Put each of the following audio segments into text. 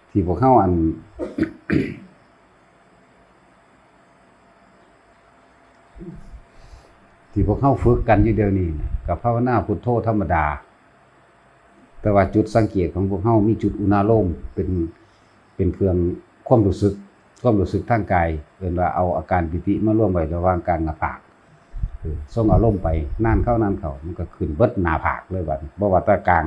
ที่พวกเขาที่พวกเขาฝึกกันอยู่เดี๋ยวนี้กับภาวนาพุทโธธรรมดาแต่ว่าจุดสังเกตของพวกเขามีจุดอุณาโลมเป็นเครื่องความรู้สึกทางกายเรียกว่าเอาอาการปิติมาร่วมไว้ระหว่างกลางหน้าผากส่งอารมณ์ไปนานเข้มันก็ขึ้นเบิดหน้าผากเลยบัดบ่ว่าแตะกลาง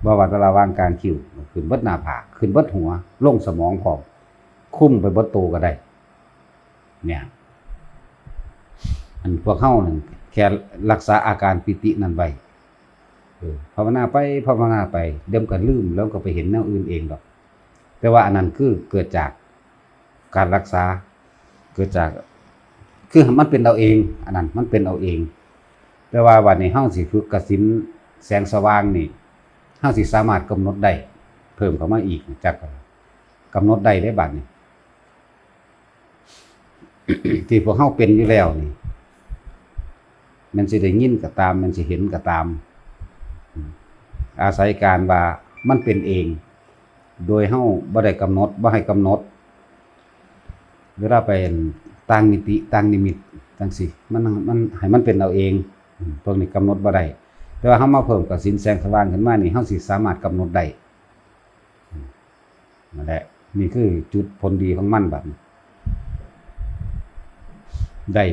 บ่ว่าแตะระหว่างกลางคิ้วขึ้นเบิดหน้าผากขึ้นเบิดหัวลงสมองพร้อมคุ้มไปเบิดตัวก็ได้เนี่ยอันพวกเฮานั่นแค่รักษาอาการปิตินั่นไว้ภาวนาไปเดี๋ยวก็ลืมแล้วก็ไปเห็นแนวอื่นเองดอกแต่ว่าอันนั้นคือเกิดจากการรักษาเกิดจากคือมันเป็นเอาเองอันนั้นมันเป็นเอาเองแต่ว่าวันนี้เฮาสิฝึกกสิณแสงสว่างนี่เฮาสิสามารถกำหนดได้เพิ่มเข้ามาอีกจากกำหนดได้บัดนี้ ที่พวกเฮาเป็นอยู่แล้วนี่มันสิได้ยินก็ตามมันสิเห็นก็ตามอาศัยการว่ามันเป็นเองโดยเฮาบ่ได้กำหนดบ่ให้กำหนดเวลาไปต่างมิติต่างนิมิตจังซี่มันให้มันเป็นเอาเองพวกนี้กำหนดบ่ได้แต่ว่าเฮามาเพิ่มกับสินแสงสว่างขึ้นมานี่เฮาสิสามารถกำหนดได้นั่นแหละนี่คือจุดผลดีของมันบัดนี้ได้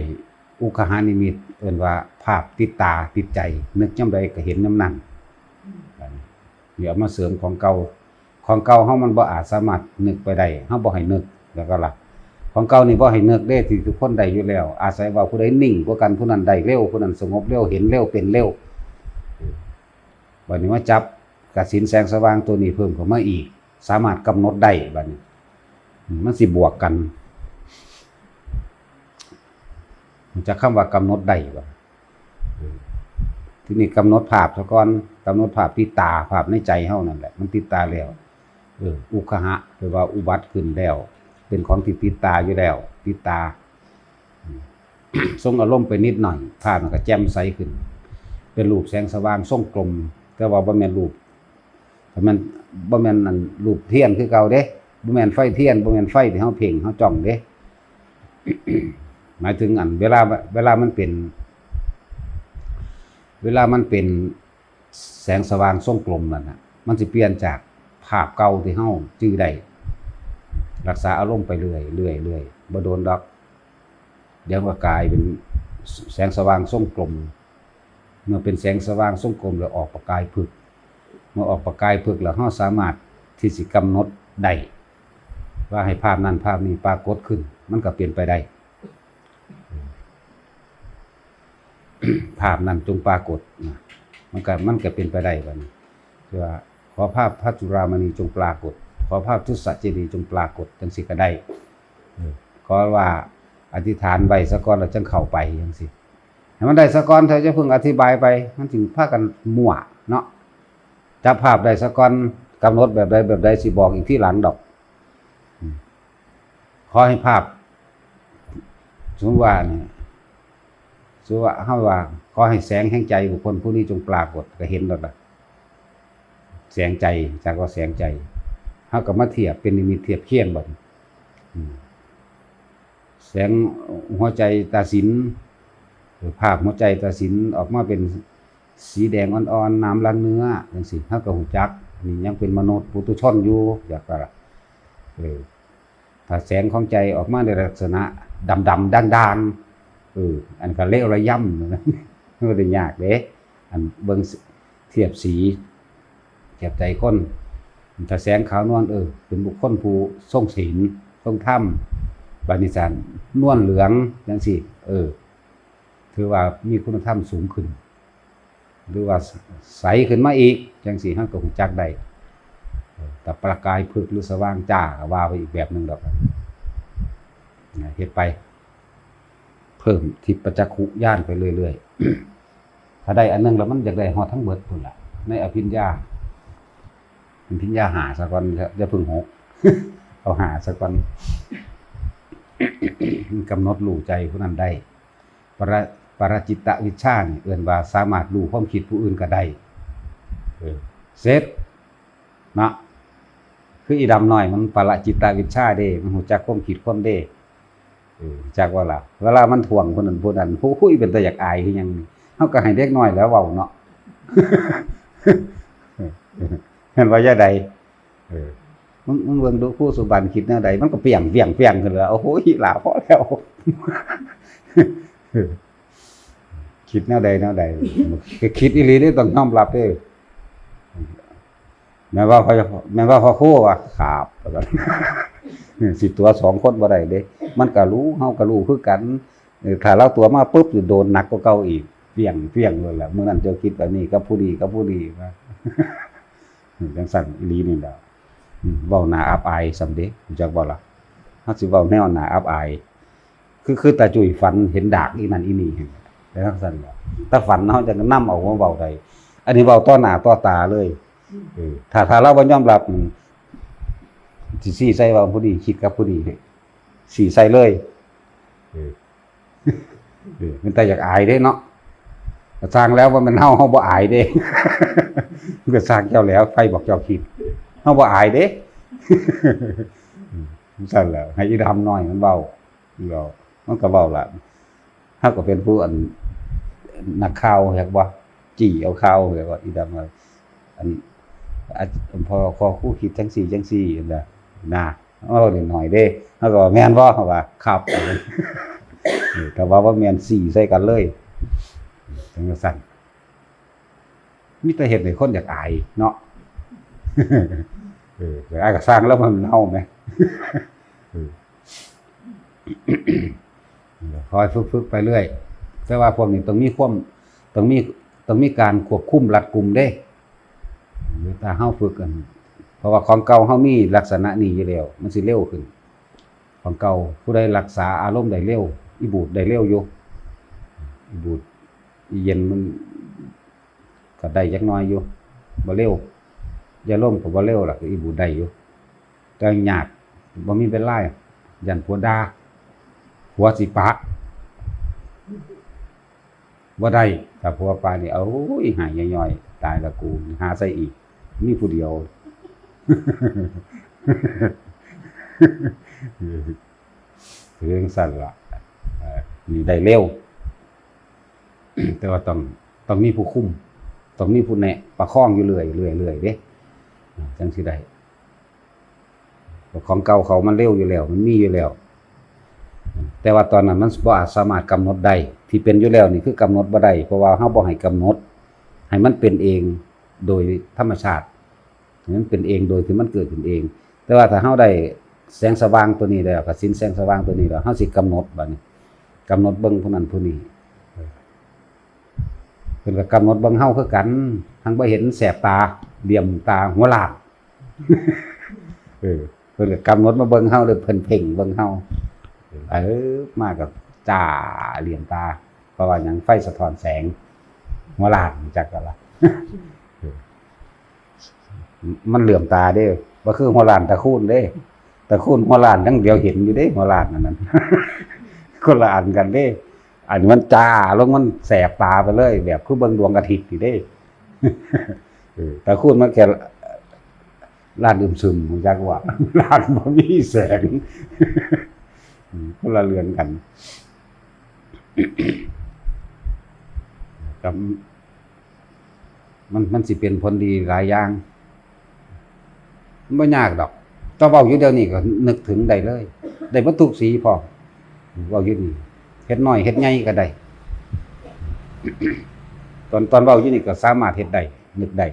อุคหานิมิตเอิ้นว่าภาพติดตาติดใจนึกยามใดก็เห็นยามนั้นเดี๋ยวมาเสริมของเก่าเฮามันบ่อาจสามารถนึกไปได้เฮาบ่ให้นึกแล้วก็ล่ะของเก่านี่บ่ให้นึกเด้ที่ทุกคนได้อยู่แล้วอาศัยว่าผู้ใดนิ่งกว่ากันผู้นั้นได้เร็วผู้นั้นสงบเร็วเห็นเร็วเป็นเร็วบัดนี้มาจับกสิณแสงสว่างตัวนี้เพิ่มเข้ามาอีกสามารถกำหนดได้บัดนี้มันสิบวกกันมันจะคำว่ากำหนดได้บ่ทีนี้กำหนดภาพซะก่อนกำหนดภาพที่ตาภาพในใจเฮานั่นแหละมันติดตาแล้วอุคหะหรือว่าอุบัติขึ้นแล้วเป็นของที่ติดตาอยู่แล้วติดตาส่งอารมณ์ไปนิดหน่อยภาพมันก็แจ่มใสขึ้นเป็นรูปแสงสว่างทรงกลมแต่ว่าบ่แม่นรูปแต่มันบ่แม่นอันรูปเทียนคือเก่าเด้บ่แม่นไฟเทียนบ่แม่นไฟที่เฮาเพ่งเฮาจ้องเด้ หมายถึงอันเวลามันเป็นแสงสว่างทรงกลมนั่นน่ะมันสิเปลี่ยนจากภาพเก่าที่เฮาจื้อได้รักษาอารมณ์ไปเรื่อยบ่โดนดอกเดี๋ยวก็กลายเป็นแสงสว่างทรงกลมเมื่อเป็นแสงสว่างทรงกลมแล้วออกประกายผึกเมื่อออกประกายผึกแล้วเฮาสามารถที่สิกำหนดได้ว่าให้ภาพนั้นภาพนี้ปรากฏขึ้นมันก็เปลี่ยนไปได้ ภาพนั้นจงปรากฏมันก็เป็นไปได้บัดนี้คือว่าขอภาพพระจุฬามณีจงปรากฏขอภาพทุสสเจดีย์จงปรากฏจังสิก็ได้ขอว่าอธิษฐานไว้ซะก่อนแล้วจังเข้าไปจังซี่ให้มันได้ซะก่อนเธอจะเพิ่งอธิบายไปมันถึงพากันมั่วเนาะจับภาพได้ซะก่อนกำหนดแบบใดสิบอกอีกที่หลังดอกขอให้ภาพสมมุติว่าเนี่ยเฮาว่าขอให้แสงแห่งใจบุคคลผู้นี้จงปรากฏก็เห็นแล้วล่ะแสงใจจากว่าแสงใจเฮาก็มาเทียบเป็นนิมิตเทียบเคียงบัดแสงหัวใจตาสินหรือภาพหัวใจตาสินออกมาเป็นสีแดงอ่อนๆน้ำล้างเนื้อจังซี่เฮาก็ฮู้จักนี่ยังเป็นมนุษย์ปุถุชนอยู่อยากว่าถ้าแสงของใจออกมาในลักษณะดำๆด่างๆอันก็เลวระย่ำนะมันบ่ได้ยากเด้อันเบิ่งเทียบสีเทียบใจคนถ้าแสงขาวนวลเป็นบุคคลผู้ทรงศีลทรงธรรมบัดนี้ซั่นนวลเหลืองจังซี่ถือว่ามีคุณธรรมสูงขึ้นหรือว่าใสขึ้นมาอีกจังซี่เฮาก็ฮู้จักได้แต่ประกายผึกหรือสว่างจ้าว่าไปอีกแบบนึงดอกเฮ็ดไปเพิ่มทิพจักขุญาณไปเรื่อยๆถ้าได้อันนึงแล้วมันอยากได้ฮอดทั้งเบิดพุ่นล่ะในอภิญญาหาซะก่อนอย่าเพิ่งหก เอาหาซะก่อน กำหนดรู้ใจผู้นั้นได้ปรจิตตวิชชานี่เอิ้นว่าสามารถรู้ความคิดผู้อื่นก็ได้ เสร็จเนาะคืออีดำน้อยมันประจิตวิชชาเด้มันรู้จักความคิดความเด้จักว่าล่ะเวลามันถ่วงคนนั้นผู้นั้นฮู้ยเป็นตาอยากอายคือหยังเฮาก็ให้เด็กน้อยแล้วเว้าเนาะเห็นว่าอย่าใดมึงเบิ่งดูครูสุบันคิดแนวใดมันก็เปียงขึ้นแล้วโอ้โหหลาพอแล้วคิดแนวใดคิดอีหลีนี่ต้องยอมรับเด้แม้ว่าพอครูว่าครับสิตัว2คนบ่ได้เด้มันก็รู้เฮาก็รู้คือกันถ้าเราตัวมาปุ๊บสิโดนหนักกว่าเก่าอีกเปียงเลยแหละมื้อนั้นเจ้าคิดแบบนี้กับผู้ดีว่าจังซั่นอีหลีนี่แหละเว้าหน้าอับอายซำเด้รู้จักบ่ล่ะเฮาสิเว้าแนวหน้าอับอายคือตาจุ้ยฝันเห็นดากอีนั่นอีนี่แต่จังซั่นล่ะถ้าฝันเฮาจะนำเอามาเว้าได้อันนี้เว้าต่อหน้าต่อตาเลยถ้าเราบ่ยอมรับสิซี่ใส่ว่าผู้ดีคิดกับผู้ดีสิใส่เลยมันแต่อยากอายเด้เนาะสร้างแล้วว่ามันเฮาบ่อายเด้มันก็สร้างเจ้าแล้วไฟบอกเจ้าคิดเฮาบ่อายเด้ซั่นแหละให้อีดำน้อยมันเว้ามันก็เว้าล่ะเฮาก็เป็นผู้นักข่าวอยากบ่จี้เอาข่าวแบบว่าอีดำพอครูคิดจังซี่นั่นแหละนะเอานิดหน่อยเด้เฮาก็แม่นบ่เฮาว่าครับแต่ว่าแม่นสี่ใส่กันเลยจังซั่นมีแต่เฮ็ดให้คนอยากอายเนาะแต่อายก็สร้างแล้วมันเฮาแหมคอยฝึกไปเรื่อยแต่ว่าพวกนี้ต้องมีการควบคุมรัดกุมเด้ถ้าเฮาฝึกกันเพราะว่าของเก่าเฮามีลักษณะนี้อยู่แล้วมันสิเร็วขึ้นของเก่าผู้ใดรักษาอารมณ์ได้เร็วอีบูดได้เร็วอยู่อีบูดอีเย็นมันก็ได้จักหน่อยอยู่บ่เร็วอย่าล้มก็บ่เร็วล่ะอีบูดได้อยู่แต่ยากบ่มีเวลายันผัวด่าผัวสิปะบ่ได้ถ้าผัวปานี่เอาอีหายย่อยๆตายละกูหาใส่อีกมีผู้เดียวเรื่องสั่นละนี่ได้เร็วแต่ว่าต้องมีผู้คุมต้องมีผู้แนะประคองอยู่เรื่อยเด้จังสิได้ของเก่าเขามันเร็วอยู่แล้วมันมีอยู่แล้วแต่ว่าตอนนั้นมันบ่อาจสามารถกำหนดได้ที่เป็นอยู่แล้วนี่คือกำหนดบ่ได้เพราะว่าเฮาบ่ให้กำหนดให้มันเป็นเองโดยธรรมชาติมันเป็นเองโดยที่มันเกิดขึ้นเองแต่ว่าถ้าเฮาได้แสงสว่างตัวนี้แล้วก็สินแสงสว่างตัวนี้แล้วเฮาสิกำหนดบัดนี้กำหนดเบิ่งผู้นั้นผู้นี้เพิ่นก็กำหนดเบิ่งเฮาคือกันทั้งบ่เห็นแสบตาเหลี่ยมตาหัวล้านเพิ่นก็กำหนดมาเบิ่งเฮาเลยเพิ่นเพ่งเบิ่งเฮามากับจ้าเหลี่ยมตาเพราะว่าหยังไฟสะท้อนแสงหัวล้านจักก็ล่ะมันเหลื่อมตาเด้บ่คือหัวล้านตะคูนเด้ตะคูนหัวล้านทั้งเดียวเห็นอยู่เด้หัวล้านนั่นคนละอันกันเด้อันนี้มันจ้าลงมันแสบตาไปเลยแบบคือเบิ่งดวงอาทิตย์นี่เด้ตะคูนมันแค่ล้านซึมๆจักว่าล้านบ่มีแสงคนละเรือนกันกับมันสิเป็นผลดีหลายอย่างไม่ยากดอกต้องเว้าอยู่เดี๋ยวนี้ก็นึกถึงได้เลยได้บ่ทุกสีพอเว้าอยู่นี่เฮ็ดน้อยเฮ็ดใหญ่ก็ได้ตอนเว้าอยู่นี่ก็สามารถเฮ็ดได้นึกได้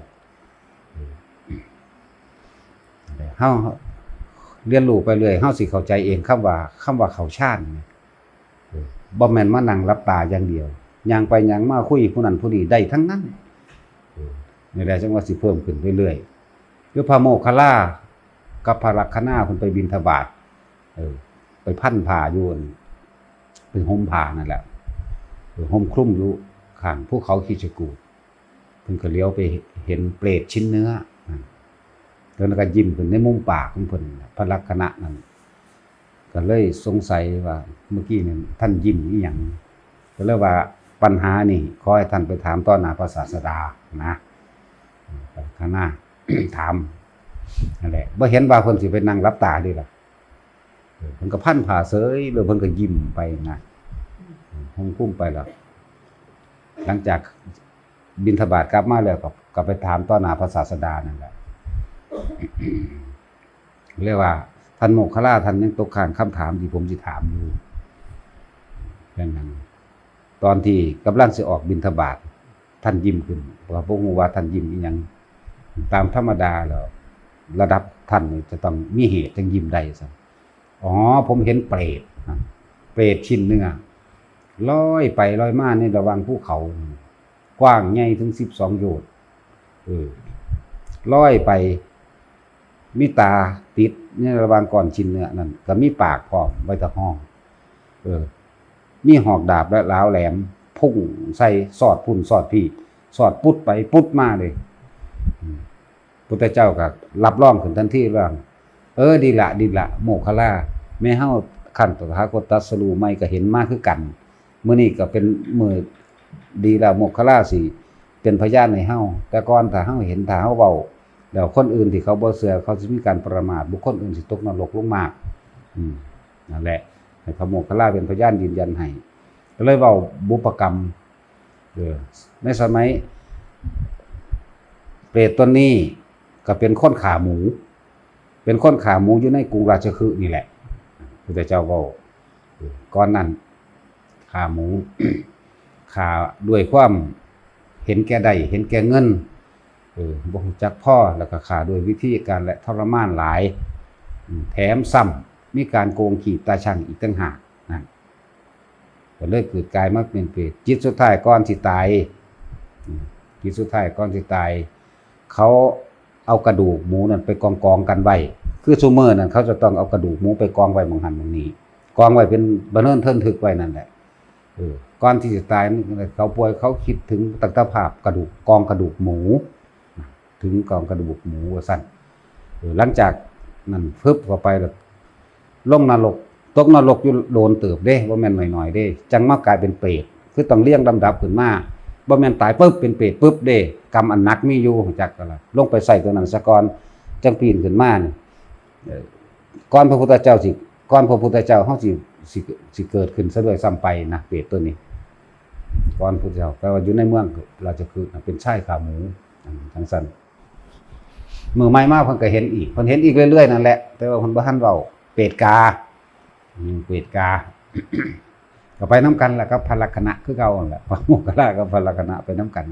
เฮาเรียนรู้ไปเรื่อยเฮาสิเข้าใจเองคำว่าเข้าฌานบ่แม่นมานั่งหลับตาอย่างเดียวย่างไปย่างมาคุยผู้นั้นผู้นี้ได้ทั้งนั้นนี่แหละจังว่าสิเพิ่มขึ้นเรื่อยๆคือพระโมคคัลลากับพระลักขณาเพิ่นไปบิณฑบาตไปพันผ้าอยู่เป็นห่มผ้านั่นแหละห่มคลุมอยู่ข้างภูเขาคิชกูฏเพิ่นก็เลี้ยวไปเห็นเปรตชิ้นเนื้อแล้วก็ยิ้มขึ้นในมุมปากของเพิ่นพระลักขณะนั้นก็เลยสงสัยว่าเมื่อกี้นี่ท่านยิ้มอีหยังก็เลยว่าปัญหานี่ขอให้ท่านไปถามต่อหน้าพระศาสดานะ ข้างหน้า ถามนั่นแหละบ่เห็นว่าเพิ่นสิไปนั่งรับตาดิล่ะเพิ่นก็พันผ้าเสยหรือเพิ่นก็ยิ้มไปนะคงคุ้มไปแล้วหลังจากบิณฑบาตกลับมาแล้วก็ไปถามต่อหน้าพระศาสดานั่นแหละเรียกว่าท่านโมคคัลลาท่านยังตกข้างคำถามที่ผมสิถามอยู่เรื่องนั้นตอนที่กำลังสิออกบิณฑบาตท่านยิ้มขึ้นเพราะพวกฮู้ว่าท่านยิ้มอีหยังตามธรรมดาแล้วระดับท่านนี่จะต้องมีเหตุจึงยิ้มได้ซะอ๋อผมเห็นเปรตเปรตชิ้นเนื้อลอยไปลอยมาในระหว่างภูเขากว้างใหญ่ถึง12 โยชน์ลอยไปมีตาติดในระหว่างก้อนชิ้นเนื้อนั่นก็มีปากพร้อมไว้ตะห้องมีหอกดาบและล้าวแหลมพุ่งใส่สอดพุ่นสอดพี่สอดปุ๊ดไปปุ๊ดมาเลยพุทธเจ้าก็รับรองขึ้นทันทีว่าดีละโมคคัลลาแม้เฮาคันตถาคตตรัสรู้ใหม่ก็เห็นมาคือกันมื้อนี้ก็เป็นมื้อดีแล้วโมคคัลลาสิเป็นพยานให้เฮาแต่ก่อนถ้าเฮาเห็นถ้าเฮาเว้าแล้วคนอื่นที่เขาบ่เชื่อเขาสิมีการประมาทบุคคลอื่นสิตกนรกลงมากนั่นแหละให้พระโมคคัลลาเป็นพยานยืนยันให้ก็เลยเว้าบุพกรรมในสมัยเปรตตัวนี้ก็เป็นคนขาหมูอยู่ในกรุงราชคฤห์นี่แหละพระเจ้าเว้าก่อนนั้นขาหมู ขาด้วยความเห็นแก่ได้เห็นแก่เงินบ่รู้จักพ่อแล้วก็ขาด้วยวิธีการและทรมานหลายแถมซ้ำมีการโกงขีดตาช่างอีกต่างหากนั่นก็เลยเกิดกลายมาเป็นเปรตจิตสุดท้ายก่อนสิตายเขาเอากระดูกหมูนั่นไปกองกันไว้คือซุมื้อนั่นเขาจะต้องเอากระดูกหมูไปกองไว้หม้องหันหม้องนี้กองไว้เป็นบันเทิงเทินทึกไว้นั่นแหละก่อนที่จะตายเขาป่วยเขาคิดถึงตักภาพกระดูกกองกระดูกหมูถึงกองกระดูกหมูว่าซั่นหลังจากนั้นฟึบเข้าไปแล้วลงนรกตกนรกอยู่โดนเติบเด้บ่แม่นน้อยๆเด้จังมากลายเป็นเปรตคือต้องเรียงลำดับขึ้นมาบ่แม่นตายปึ๊บเป็นเปรตปึ๊บเด้กรรมอันหนักมีอยู่รู้จักกันล่ะลงไปใส่ตัวนั้นซะก่อนจังปีนขึ้นมานี่ก่อนพระพุทธเจ้าเฮาสิเกิดขึ้นซะด้วยซ้ำไปนะเปรตตัวนี้ก่อนพระพุทธเจ้าแปลว่าอยู่ในเมืองราชคฤห์เป็นชายขาหมูจังซั่นมื้อใหม่มาเพิ่นก็เห็นอีกเรื่อยๆนั่นแหละแต่ว่าเพิ่นบ่ทันเว้าเปรตกาก็ไปน้ำกันแหละครับพระลักษณะคือเก่าแหละพระโมคคัลลากับพระลักษณะไปน้ำกัน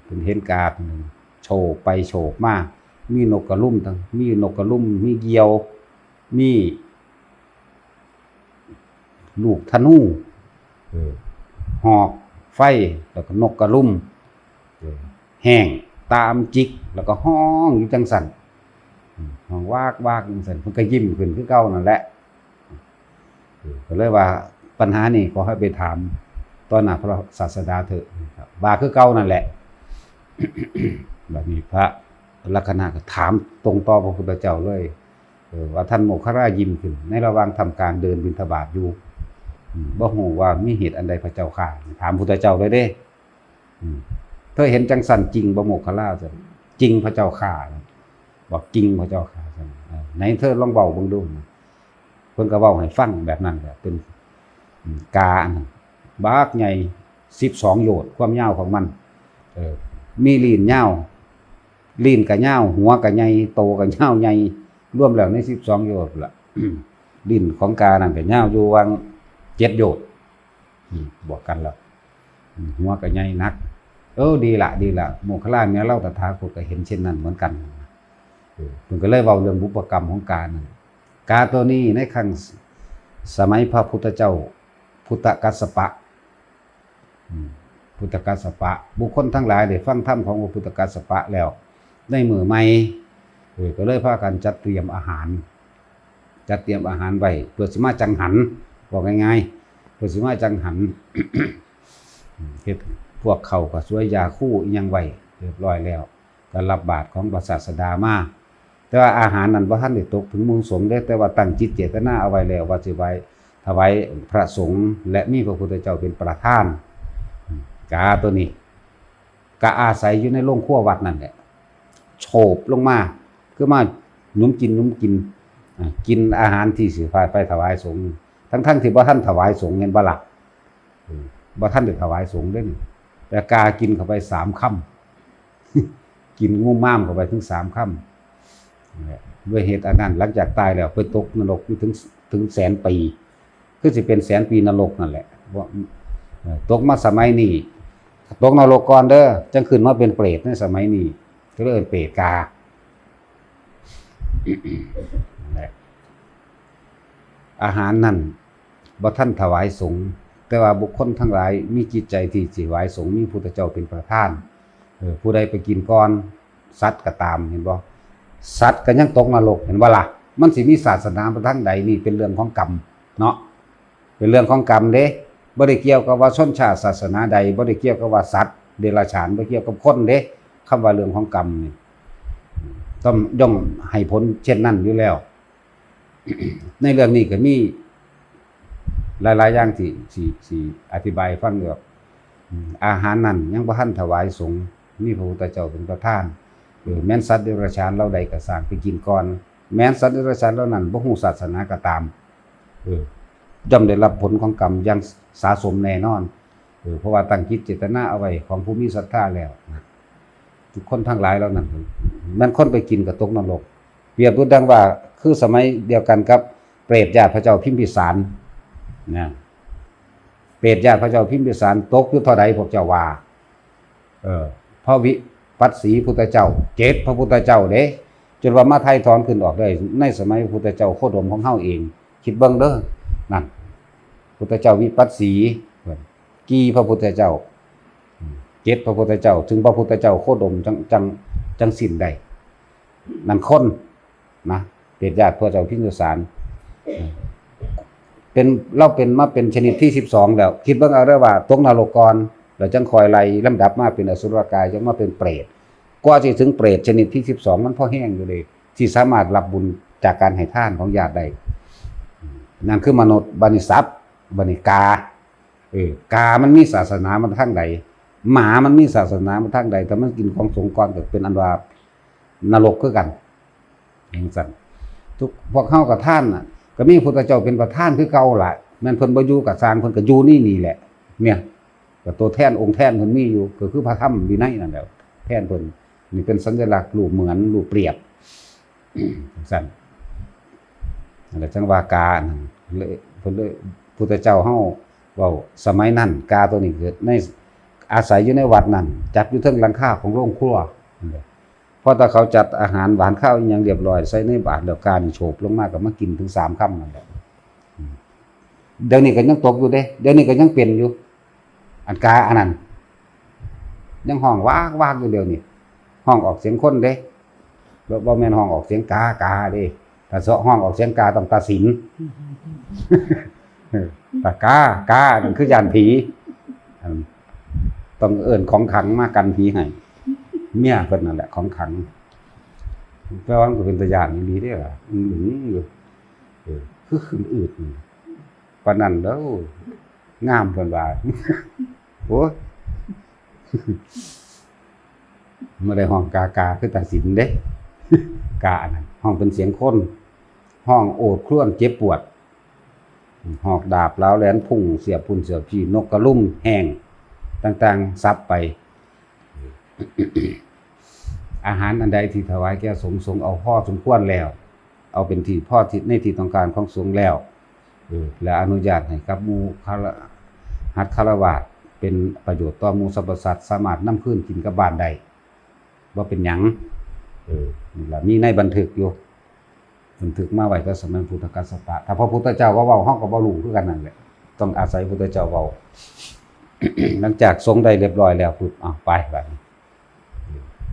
เป็นเห็นกาโฉบไปโฉบมามีนกกระลุ่มมีเกียวมีลูกธนูหอกไฟแล้วก็นกกระลุ่มแห้งตามจิกแล้วก็ห้องอยู่จังสั่นห้องวากจังสั่นเพิ่นก็ยิ้มขึ้นคือเก่านั่นแหละก็เลยว่าปัญหานี่ขอให้ไปถามต่อหน้าพระศาสดาเถอะว่าคือเก่านั่นแหละ แบบนี้พระลักษณะก็ถามตรงต่อพระพุทธเจ้าเลยว่าท่านโมคคัลลายิ้มขึ้นในระหว่างทำการเดินบิณฑบาตอยู่บ่ฮู้ว่ามีเหตุอันใดพระเจ้าข้าถามพุทธเจ้าเลยเด้เธอเห็นจังสันจริงบ่โมคคัลลาซั่นจริงพระเจ้าข้าบอกจริงพระเจ้าข้าซั่นไหนเธอลองเว้าเบิ่งดูเพิ่นก็เว้าให้ฟังแบบนั้นก็เป็นกาบากใหญ่12 โยชน์ความยาวของมันมีลิ้นยาวลิ้นก็ยาวหัวก็ใหญ่โตก็ยาวใหญ่รวมแล้วใน12 โยชน์ล่ะ ลิ้นของกานั่นก็ยาวอยู่วาง7 โยชน์บวกกันแล้วหัวก็ใหญ่นักดีละโมคคัลลาแม้เราตถาคตก็เห็นเช่นนั้นเหมือนกันเพิ่นก็เลยเว้าเรื่องบุพกรรมของกานั่นกาตัวนี้ในครั้งสมัยพระพุทธเจ้าพุทธกัสสปะบุคคลทั้งหลายได้ฟังธรรมของพระพุทธกัสสปะแล้วในมื้อใหม่ก็เลยพากันจัดเตรียมอาหารไว้เพื่อสิมาจังหันบอกง่ายๆเพื่อสิมาจังหัน เฮ็ดพวกเขาก็สวยยาคู่อีหยังไว้เรียบร้อยแล้วก็รับบาตรของพระศาสดามาแต่ว่าอาหารนั้นบ่ทันได้ตกถึงหมู่สงฆ์เด้แต่ว่าตั้งจิตเจตนาเอาไว้แล้วว่าสิไว้ถวายพระสงฆ์และมีพระพุทธเจ้าเป็นประธานกาตัวนี้ ก็อาศัยอยู่ในโรงครัววัดนั่นแหละโฉบลงมาคือมาหยุมกินกินอาหารที่สิไปถวายสงฆ์ทั้งที่บ่ท่านถวายสงฆ์เห็นบ่ล่ะบ่ท่านได้ถวายสงฆ์เด้นี่แต่กากินเข้าไป3 ค่ำกินงูม่ามเข้าไปถึง3 ค่ำด้วยเหตุอันนั้นหลังจากตายแล้วไปตกนรกอยู่ถึงแสนปีคือสิเป็นแสนปีนรกนั่นแหละตกมาสมัยนี้ตกนรกก่อนเด้อจังขึ้นมาเป็นเปรตในสมัยนี้ก็เลยเปรตกาอาหารนั่นบ่ท่านถวายสงฆ์แต่ว่าบุคคลทั้งหลายมีจิตใจที่สิถวายสงฆ์มีพุทธเจ้าเป็นประธานผู้ใดไปกินก่อนสัตว์ก็ตามเห็นบ่สัตว์ก็ยังตกนรกเห็นบ่ล่ะมันสิมีศาสนาประทางใดนี่เป็นเรื่องของกรรมเนาะเป็นเรื่องของกรรมเด้บ่ได้เกี่ยวกับว่าชนชาติศาสนาใดบ่ได้เกี่ยวกับว่าสัตว์เดรัจฉานบ่เกี่ยวกับคนเด้คำว่าเรื่องของกรรมนี่ต้องย่อมให้ผลเช่นนั้นอยู่แล้ว ในเรื่องนี้ก็มีหลายๆอย่างที่อธิบายฟังแบบอาหารนั้นยังบ่ทันถวายสงฆ์มีพระพุทธเจ้าเป็นประธานแม้นสัตว์เดรัจฉานเราใดก็สร้างไปกินก่อนแม้นสัตว์เดรัจฉานเหล่านั้นบ่ฮู้ศาสนาก็ตามย่อมได้รับผลของกรรมอย่างสะสมแน่นอนเพราะว่าตั้งจิตเจตนาเอาไว้ของผู้มีศรัทธาแล้วนะทุกคนทั้งหลายเหล่านั้นมันคนไปกินก็ตกนรกเปรียบดังว่าคือสมัยเดียวกันกับเปรตญาติพระเจ้าพิมพิสารนะเปรตญาติพระเจ้าพิมพิสารตกอยู่เท่าใดพวกเจ้าว่าพระวิปัสสีพุทธเจ้า7พระพุทธเจ้าเด้จนว่ามาไทยถอนขึ้นออกได้ในสมัยพุทธเจ้าโคดมของเฮาเองคิดเบิ่งเด้อนั่นพุทธเจ้าวิปัสสีกี่พระพุทธเจ้า7พระพุทธเจ้าถึงพระพุทธเจ้าโคดมจังสิ้นได้นั่นคนนะเปรตญาติพระเจ้าพิมพิสารเป็นเราเป็นมาเป็นชนิดที่12แล้วคิดเบิ่งเอาเด้อว่าตกนรกก่อนแล้วจังคอยไล่ลำดับมาเป็นอสุรกายจังมาเป็นเปรตกว่าสิถึงเปรตชนิดที่12มันพอแห้งอยู่เลยที่สามารถรับบุญจากการให้ทานของญาติได้นั่นคือมนุษย์บันิสัพบันิกากามันมีศาสนามันทางใดหมามันมีศาสนามันทางใดแต่มันกินของสงฆ์ก่อนก็เป็นอันว่านรกคือกันอย่างซั่นทุกพวกเฮากับท่านน่ะก็มีพุทธเจ้าเป็นประธานคือเก่าล่ะแม่นเพิ่นบ่อยู่กับสร้างเพิ่นก็อยู่นี่แหละเนี่ยก็ตัวแทนองค์แทนเพิ่นมีอยู่ก็คือพระธรรมวินัยนั่นแหละแทนเพิ่นนี่เป็นสัญลักษณ์รูปเหมือนรูปเปรียบซั่นนั่นแหละจังว่ากานั่นเลยเพิ่นเลยพุทธเจ้าเฮาเว้าสมัยนั้นกาตัวนี้เกิดในอาศัยอยู่ในวัดนั้นจัดอยู่เทิงหลังคาของโรงครัวนั่นแหละพอถ้าเขาจัดอาหารหวานข้าวอีหยังเรียบร้อยใส่ในบาตรแล้วกานี่โฉบลงมาก็มากินถึง3 ค่ำนั่นแหละเดี๋ยวนี้ก็ยังตกอยู่เด้เดี๋ยวนี้ก็ยังเป็นอยู่อันกาอันนั้นยังห้องวากอยู่เดี๋ยวนี้ห้องออกเสียงคนเด้บ่แม่นห้องออกเสียงกาเด้ถ้าห้องออกเสียงกาต้องตัดสินแต่กานั่นคือยานผีต้องเอิ้นของขังมากันผีให้เมียเพิ่นนั่นแหละของขังแปลว่ามันก็เป็นตาย่านอย่างดีเด้อล่ะอยู่คือขึ้นอืดปานนั้นเด้องามเพิ่นว่าโอ้ยบ่ได้ห้องกาคือตัดสินเด้กานั่นห้องเป็นเสียงคนห้องโอดครวญเจ็บปวดหอกดาบล้าวแหลนพุ่งเสียบพุ่นเสียบพี่นกกระลุ่มแห้งต่างๆซับไปอาหารอันใดที่ถวายแก่สงฆ์เอาพอสมควรแล้วเอาเป็นที่พอที่ในที่ต้องการของสงฆ์แล้วและอนุญาตให้กับหมู่หัตถ์ฆราวาสเป็นประโยชน์ต่อหมู่สรรพสัตว์สามารถนำคืนกินกับบ้านได้บ่เป็นหยังนี่ล่ะมีในบันทึกอยู่บันทึกมาไว้แต่สมัยพุทธกาลสปะถ้าพระพุทธเจ้าเว้าเฮาก็บ่รู้คือกันนั่นแหละต้องอาศัยพุทธเจ้าเว้า หลังจากทรงได้เรียบร้อยแล้วปุ๊บไปบัดนี้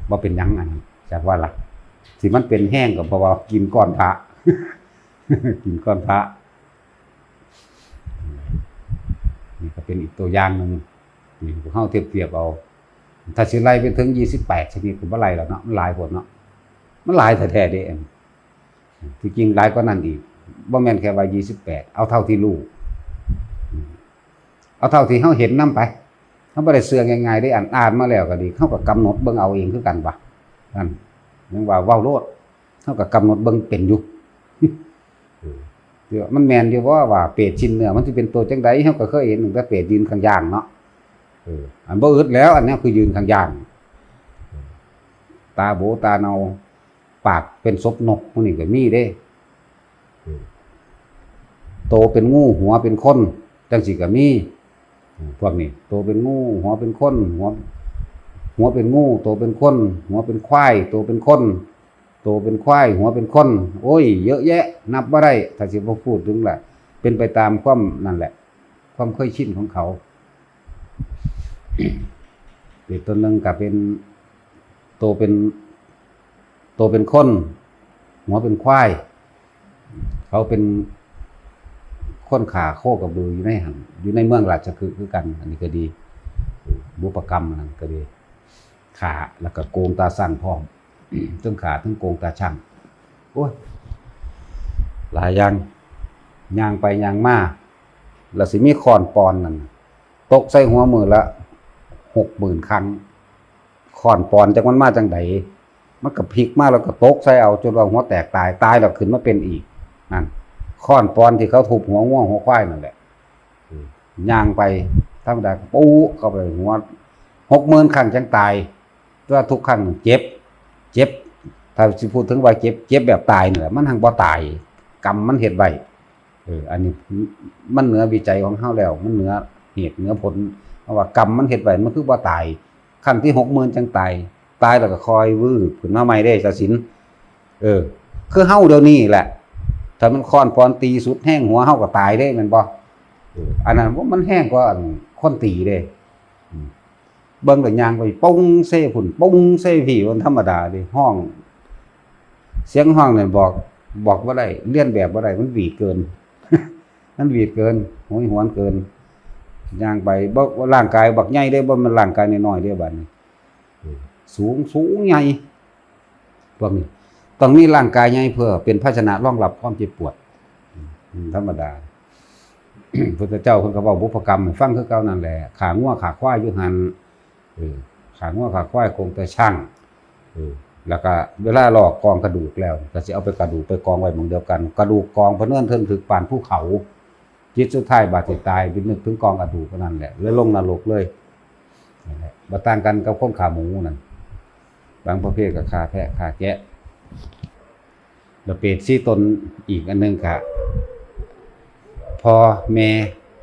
บ่เป็นหยังอันจักว่าล่ะสิมันเป็นแห้งก็เพราะว่ากินก้อนพระ กินก้อนพระนี่ก็เป็นอีกตัวอย่างนึงนี่พวกเฮาเทียบเอาถ้าสิไล่ไปถึง28ชนิดก็บ่ไล่แล้วเนาะมันหลายโพดเนาะมันหลายแท้ๆเด้ที่จริงหลายกว่านั้นอีกบ่แม่นแค่ว่า28เอาเท่าที่รู้เอาเท่าที่เฮาเห็นนำไป เขาบ่ได้เชื่อง่ายๆได้อ่านมาแล้วก็ดีเขาก็กำหนดเบิ่งเอาเองคือกันบ่นั่นยังว่าเว้าโลดเขาก็กำหนดเบิ่งเป็นอยู่ เดี๋ยวมันแม่นอยู่ว่าเปรตชิ้นเนื้อมันสิเป็นตัวจังได๋เฮาก็เคยเห็นตั้งแต่เปรตยืนข้างย่างเนาะอันบ่อึดแล้วอันนี้คือยืนข้างย่างตาโบตาเนาปากเป็นศพนกพวกนี้ก็มีเด้โตเป็นงูหัวเป็นคนจังสิก็มีพวกนี้โตเป็นงูหัวเป็นคนหัวเป็นงูโตเป็นคนหัวเป็นควายโตเป็นคนโตเป็นควายหัวเป็นคนโอ้ยเยอะแยะนับบ่ได้ถ้าสิบ่พูดถึงล่ะเป็นไปตามความนั่นแหละความเคยชินของเขาอีกตัวนึงก็เป็นโตเป็นคนหัวเป็นควายเขาเป็นคนขาโคกระบืออยู่ในหันอยู่ในเมืองราชคฤห์คือกันอันนี้ก็ดีบุพกรรมนั่นก็ดีขาแล้วก็โกงตาสั่งพร้อมทั้งขาทั้งโกงตาช่างโอ้ยหลายอย่างย่างไปย่างมาแล้วสิมีคอนปอนนั่นตกใส่หัวมือละ 60,000 ครั้งคอนปอนจักมันมาจังไดมันก็พลิกมาแล้วก็ตกใส่เอาจนว่าหัวแตกตายแล้วขึ้นมาเป็นอีกนั่นค้อนปอนที่เขาทุบหัวง่วงหัวควายนั่นแหละย่างไปธรรมดาปูเข้าไปหัว 60,000 ครั้งจังตายตัวทุกครั้งเจ็บถ้าสิพูดถึงว่าเจ็บแบบตายนี่แหละมันหังบ่ตายกรรมมันเฮ็ดไว้อันนี้มันเหนือวิจัยของเฮาแล้วมันเหนือเหตุเหนือผลเพราะว่ากรรมมันเฮ็ดไว้มันคือบ่ตายครั้งที่ 60,000 จังตายแล้วก็คอยวืบขึ้นมาใหม่ได้ซะสินคือเฮาเดี๋ยวนี้แหละถ้ามันค้อนปอนตีสุดแห้งหัวเฮาก็ตายได้แม่นบ่อันนั้นมันแห้งกว่าคนตีเด้เบิ่งแต่ยางไปปงเซ่พุ่นปงเซ่พี่มันธรรมดาเด้ห้องเสียงห้องเนี่ยบอกบ่ได้เลียนแบบบ่ได้มันหวีดเกิน มันหวีดเกินโหยหวนเกินย่างไปบ่ร่างกายบักใหญ่ได้บ่มันร่างกายน้อยๆเด้บัดนี้สูงใหญ่พวกนี้ต้องมีร่างกายใหญ่เพื่อเป็นภาชนะรองรับความเจ็บปวดธรรมดา พุทธเจ้าเพิ่นก็เว้าบุพกรรมให้ฟังคือเก่านั่นแหละขางัวขาควายอยู่หั่นขางัวขาควายคงแต่ช่างแล้วก็เวลาลอกกองกระดูกแล้วก็สิเอาไปกระดูกไปกองไว้หม้องเดียวกันกระดูกกองพะเนินเทิงถึกปานภูเขาจิตสุดท้ายบาดสิตายไปนึกถึงกองกระดูกนั่นแหละเลยลงนรกเลยนั่นแหละบ่ต่างกันกับคนขาหมูนั่นบางประเภทก็ขาแพะขาแกะแล้วเปรตสี่ตนอีกอันนึงค่ะพ่อแม่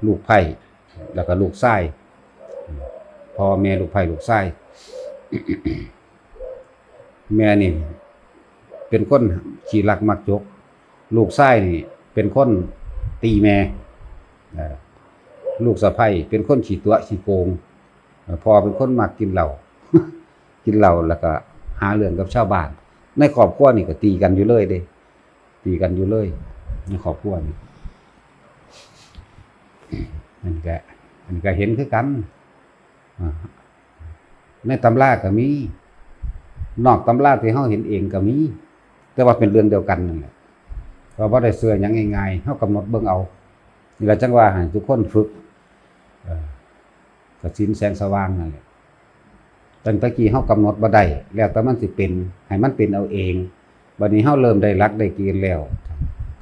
ลูกไผ่แล้วก็ลูกไส้พ่อแม่ลูกไผ่ลูกไส้ แม่นี่เป็นคนขี้รักมักจกลูกไส้นี่เป็นคนตีแม่ลูกสะใภ้เป็นคนขี้ตัวขี้โกงพ่อเป็นคนมักกินเหล้า กินเหล้าแล้วก็หาเรื่องกับชาวบ้านในครอบครัวนี่ก็ตีกันอยู่เลยเด้ตีกันอยู่เลยในครอบครัวนี่อันนี้ก็เห็นคือกันในตำราก็มีนอกตำราที่เฮาเห็นเองก็มีแต่ว่าเป็นเรื่องเดียวกันนั่นแหละเพราะบ่ได้เชื่อหยังง่ายๆเฮากำหนดเบิ่งเอานี่ล่ะจังว่าให้ทุกคนฝึกกสิณแสงสว่างนั่นแหละตั้งแต่กี้เฮากำหนดบ่ได้แล้วแต่มันสิเป็นให้มันเป็นเอาเองบัดนี้เฮาเริ่มได้หลักได้เกณฑ์แล้ว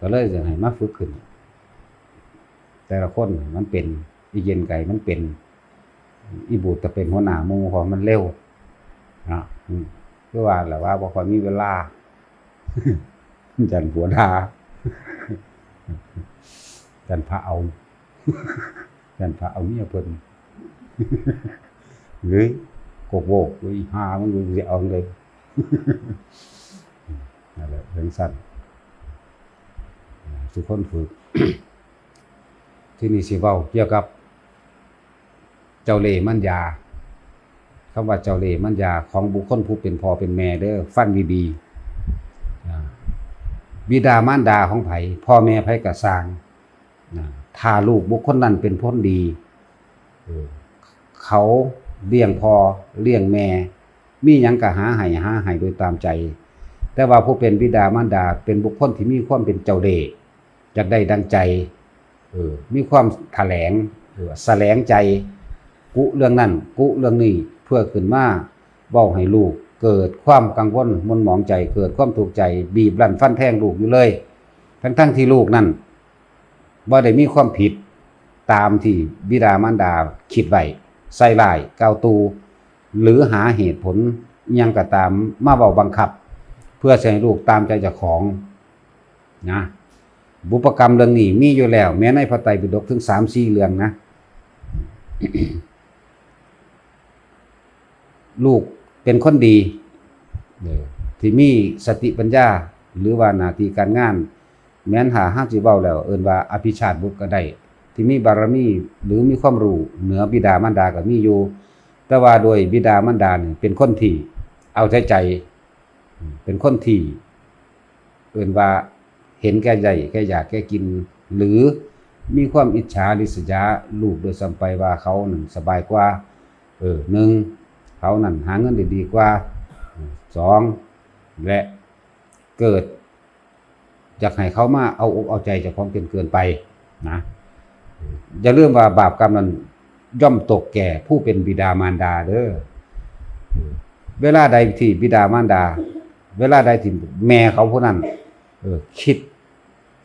ก็เลยจะให้มาฝึกขึ้นแต่ละคนมันเป็นอีเย็นไก่มันเป็นอีบูดจะเป็นหัวหน้าหมู่ของมันเร็วนะคือว่าแหละว่าบ่ค่อยมีเวลา จันผัวดา จันพระเอา จันพระเอาเมียเพิ่น หรือกกโวกหรือหามันอยู่สิเอาเลย นั่นแหละเรื่องสั้นทุกคนฝึก ที่นี่สิเว้าเกี่ยวกับเจ้าเล่ห์มั่นยาคำว่าเจ้าเล่ห์มั่นยาของบุคคลผู้เป็นพ่อเป็นแม่เด้อฟังดีๆบิดามารดาของไผพ่อแม่ไผก็สร้างถ้าลูกบุคคลนั้นเป็นพ้นดีเขาเลี้ยงพ่อเลี้ยงแม่มีหยังก็หาให้โดยตามใจแต่ว่าผู้เป็นบิดามารดาเป็นบุคคลที่มีความเป็นเจ้าเล่ห์อยากได้ดังใจมีความแถลงแสลงใจ กุเรื่องนั้นกุเรื่องนี้เพื่อขึ้นมาเว้าให้ลูกเกิดความกังวลมนหมองใจเกิดความทุกข์ใจบีบรั้นฟันแทงลูกอยู่เลยทั้งที่ลูกนั้นบ่ได้มีความผิดตามที่บิดามารดาคิดไว้ใส่ร้ายกล่าวตูหรือหาเหตุผลอิหยังก็ตามมาเว้าบังคับเพื่อให้ลูกตามใจเจ้าของนะบุพกรรมเรื่องนี้มีอยู่แล้วแม้ในพระไตรปิฎกถึง 3-4 เรื่องนะ ลูกเป็นคนดีที่มีสติปัญญาหรือว่าหน้าที่การงานแม้นหาห้าสิเว้าแล้วเอิ้นว่าอภิชาติบุตรก็ได้ที่มีบารมีหรือมีความรู้เหนือบิดามารดาก็มีอยู่แต่ว่าโดยบิดามารดาเนี่ยเป็นคนที่เอาใจเป็นคนที่เอิ้นว่าเห็นแก่ใหญ่แก่อยากแก่กินหรือมีความอิจฉาริษยาลูกโดยซ้ำไปว่าเขานั่นสบายกว่า1เขานั่นหาเงินได้ดีกว่า2และเกิดอยากให้เขามาเอาอกเอาใจเจ้าของเกินไปนะอย่าลืมว่าบาปกรรมนั้นย่อมตกแก่ผู้เป็นบิดามารดาเด้อเวลาใดที่บิดามารดาเวลาใดที่แม่เขาผู้นั้นคิด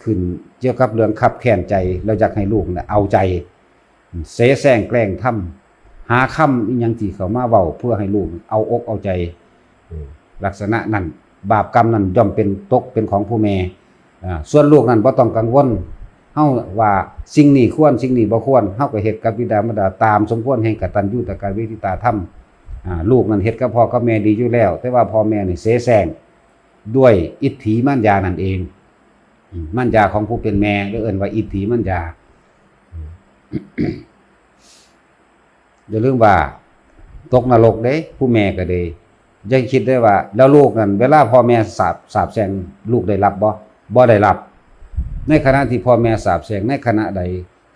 ขึ้นเกี่ยวกับเรื่องขับแค้นใจแล้วอยากให้ลูกเอาใจเสแสร้งแกล้งทำหาคำอีหยังที่เขามาเว้าเพื่อให้ลูกเอาอกเอาใจลักษณะนั้นบาปกรรมนั้นย่อมเป็นตกเป็นของผู้แม่ส่วนลูกนั้นบ่ต้องกังวลเฮาว่าสิ่งนี้ควรสิ่งนี้บ่ควรเฮาก็เฮ็ดกับบิดามารดาตามสมควรแห่งกตัญญูตกเวทิตาธรรมลูกนั้นเฮ็ดกับพ่อกับแม่ดีอยู่แล้วแต่ว่าพ่อแม่นี่เสแสร้งด้วยอิทธิมัญญานั่นเองมัญญาของผู้เป็นแม่หรือเอิ้นว่าอิทธิมัญญาอย่าลืมว่าตกนรกเด้ผู้แม่ก็ได้ยังคิดได้ว่าแล้วลูกนั้นเวลาพ่อแม่สาปแช่งลูกได้รับบ่ได้รับในขณะที่พ่อแม่สาปแช่งในขณะใด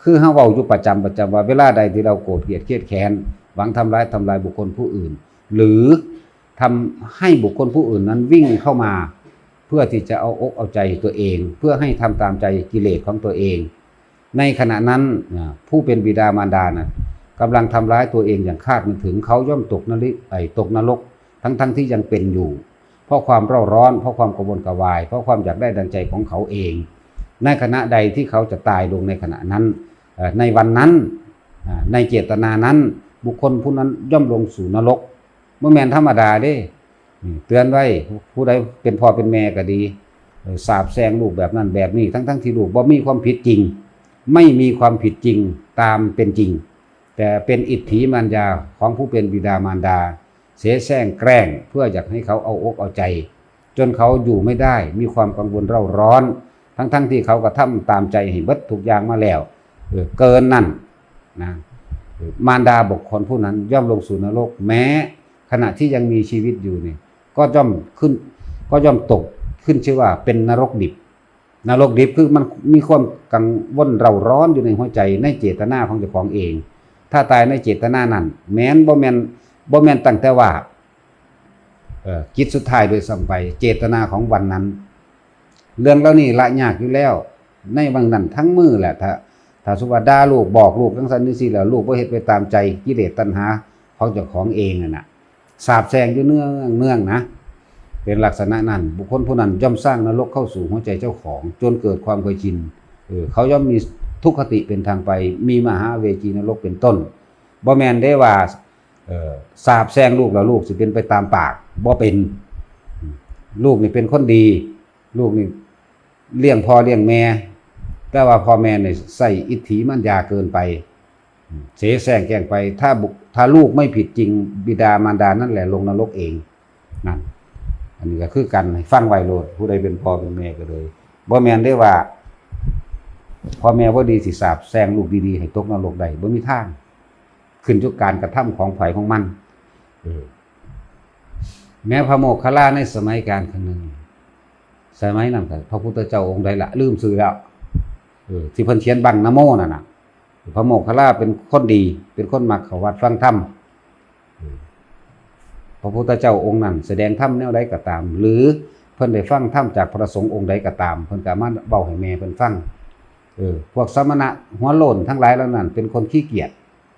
คือเฮาเว้าอยู่ประจำว่าเวลาใดที่เราโกรธเกลียดเครียดแค้นหวังทำร้ายบุคคลผู้อื่นหรือทำให้บุคคลผู้อื่นนั้นวิ่งเข้ามาเพื่อที่จะเอาอกเอาใจตัวเองเพื่อให้ทำตามใจกิเลสของตัวเองในขณะนั้นผู้เป็นบิดามารดานะกำลังทำร้ายตัวเองอย่างคาดไม่ถึงเขาย่อมตกนรกทั้งที่ยังเป็นอยู่เพราะความเร่าร้อนเพราะความกระวนกระวายเพราะความอยากได้ดังใจของเขาเองในขณะใดที่เขาจะตายลงในขณะนั้นในวันนั้นในเจตนานั้นบุคคลผู้นั้นย่อมลงสู่นรกบ่แม่นธรรมดาเด้เตือนไว้ผู้ใดเป็นพ่อเป็นแม่ก็ดีสาปแช่งลูกแบบนั้นแบบนี้ทั้งที่ลูกบ่มีความผิดจริงไม่มีความผิดจริงตามเป็นจริงแต่เป็นอิทธิมัญญาของผู้เป็นบิดามารดาเสแสร้งแกล้งเพื่ออยากให้เขาเอาอกเอาใจจนเขาอยู่ไม่ได้มีความกังวลเร่าร้อนทั้งที่เขาก็ทำตามใจให้เบิดทุกอย่างมาแล้วเกินนั่นนะมารดาบุคคลผู้นั้นย่อมลงสู่นรกแม้ขณะที่ยังมีชีวิตอยู่นี่ก็ย่อมตกขึ้นชื่อว่าเป็นนรกดิบคือมันมีความกังวลเร่าร้อนอยู่ในหัวใจในเจตนาของเจ้าของเองถ้าตายในเจตนานั้นแม้นบ่แม่นตั้งแต่ว่าคิดสุดท้ายโดยซ้ำไปเจตนาของวันนั้นเรื่องแล้วนี่ละยากอยู่แล้วในบางนั้นทั้งมือแหละถ้าสุว่าด่าลูกบอกลูกทั้งสันนิสิแล้วลูกบ่เฮ็ดไปตามใจกิเลสตัณหาของเจ้าของเองน่ะสาปแช่งอยู่เนื่องนะเป็นลักษณะนั้นบุคคลผู้นั้นย่อมสร้างนรกเข้าสู่หัวใจเจ้าของจนเกิดความเคยชินเขาย่อมมีทุกขติเป็นทางไปมีมหาเวจีนรกเป็นต้นบ่แม่นได้ว่าสาปแช่งลูกแล้วลูกสิเป็นไปตามปากบ่เป็นลูกนี่เป็นคนดีลูกนี่เลี้ยงพ่อเลี้ยงแม่แต่ว่าพ่อแม่เนี่ยใส่อิทธิมัญญาเกินไปเสแสร้งแกล้งไปถ้าลูกไม่ผิดจริงบิดามารดานั่นแหละลงนรกเองนั่นอันนี้ก็คือกันให้ฟังไว้โลดผู้ใดเป็นพ่อเป็นแม่ก็เลยบ่แม่นได้ว่าพ่อแม่บ่ดีสิสาปแช่งลูกดีๆให้ตกนรกได้บ่มีทางขึ้นอยู่การกระทำของไผของมันแม้พระโมคคัลลาในสมัยการครั้งหนึ่งสมัยนั้นก็พระพุทธเจ้าองค์ใดละลืมชื่อแล้วที่เพิ่นเขียนบังนะโมนั่นน่ะพระโมคคัลลาเป็นคนดีเป็นคนมักเข้าวัดฟังธรรมพระพุทธเจ้าองค์นั้นแสดงธรรมแนวใดก็ตามหรือเพิ่นได้ฟังธรรมจากพระสงฆ์องค์ใดก็ตามเพิ่นก็มาเว้าให้แม่เพิ่นฟังพวกสมณะหัวโล้นทั้งหลายเหล่านั้นเป็นคนขี้เกียจ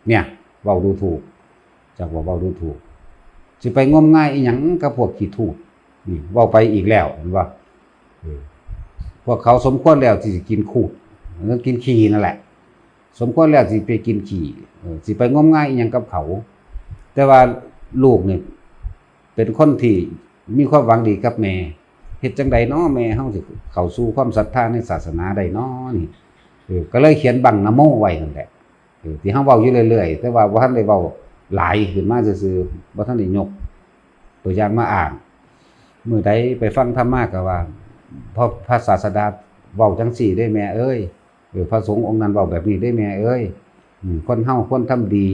เนี่ย เว้าดูถูกจักว่าเว้าดูถูกสิไปงมงายอีหยังกับพวกขี้ทูตนี่เว้าไปอีกแล้วเห็นบ่พวกเขาสมควรแล้วที่สิกินคูดกินขี้นั่นแหละสมควรแล้วสิไปกินขี้สิไปงมงายอีหยังกับเขา แต่ว่าลูกนี่เป็นคนที่มีความหวังดีกับแม่เฮ็ดจังไดเนาะแม่เฮาสิเข้าสู่ความศรัทธาในศาสนาได้เนาะนี่ก็เลยเขียนบังนะโมไว้นั่นแหละที่เฮาเว้าอยู่เรื่อยๆแต่ว่าบ่ทันได้เว้าหลายขึ้นมาซื่อๆบ่ทันได้ยกตัวอย่างมาอ่านมื้อใดไปฟังธรรมะก็ว่าพระศาสดาเว้าจังซี่ได้แม่เอ้ยพระสงฆ์องค์นั้นเว้าแบบนี้ได้แม่เอ้ยคนเฮาควรทำดี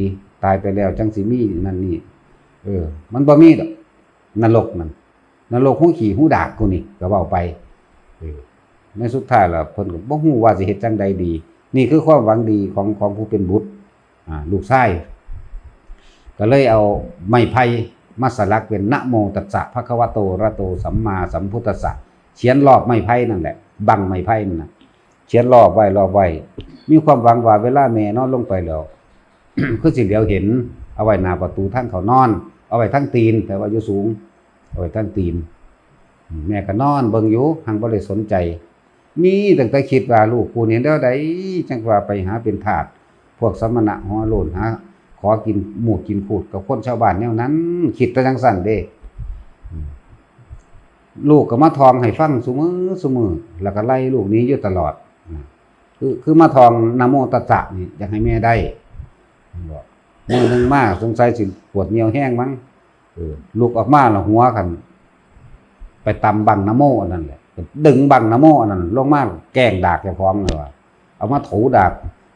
ตายไปแล้วจังสิมีนั่นนี่มันบ่มีดอกนรกมันนรกหูขี้หูดากกูนี่ก็เว้าไปในสุดท้ายแล้วเพิ่นก็บ่ฮู้ว่าสิเฮ็ดจังใดดีนี่คือความหวังดีของผู้เป็นบุตรลูกชายก็เลยเอาไม้ไผ่มาสลักเป็นนะโมตัสสะภะคะวะโตอะระหะโตสัมมาสัมพุทธัสสะเขียนรอบไม้ไผ่นั่นแหละบังไม้ไผ่นั่นน่ะเขียนรอบไว้มีความหวังว่าเวลาแม่นอนลงไปแล้ว คือสิเหลียวเห็นเอาไว้หน้าประตูทางเขานอนเอาไว้ทั้งตีนแต่ว่าอยู่สูงเอาไว้ทั้งตีนแม่ก็นอนเบิ่งอยู่หังบ่ได้สนใจมีตั้งแต่คิดว่าลูกผู้นี้แล้วใดจังว่าไปหาเป็นทาสพวกสมณะหัวโลนหาขอกินหมูกินขูดกับคนชาวบ้านแนวนั้นคิดแต่จังซั่นเด้ลูกก็มาทองให้ฟังซุมื้อแล้วก็ไล่ลูกนี้อยู่ตลอดคือมาทองนะโมตัสสะนี่อยากให้แม่ได้มื้อนึงมาสงสัยสิปวดเหนียวแห้งมั้งลูกออกมาแล้วหัวคั่นไปตำบังนะโมอันนั้นแหละดึงบังนะโมอันนั้นลงมาแกล้งดากเจ้าของเลยว่าเอามาถูดาก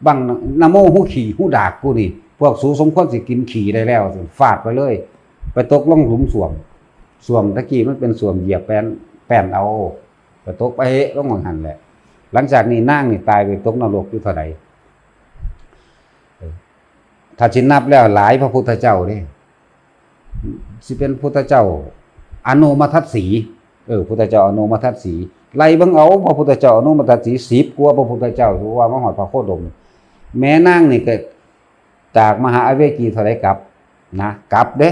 บังนะโมหูขี้หูดากกูนี่พวกสูสมควรสิกินขี้ได้แล้วฟาดไปเลยไปตกลงหลุมส้วมตะกี้มันเป็นส้วมเหยียบแป้นเอาไปตกไปลงหันแหละหลังจากนี้นางนี่ตายไปตกนรกอยู่เท่าใดถ้าสินับแล้วหลายพระพุทธเจ้าเด้สิเป็นพุทธเจ้าอโนมทัสสีพุทธเจ้าอโนมทัสสีไล่เบิ่งเอาพระพุทธเจ้าอโนมทัสสี10กว่าพระพุทธเจ้าถือว่ามาฮอดพระโคดมแม่นางนี่ก็จากมหาอเวจีเท่าใดกลับนะกลับเด้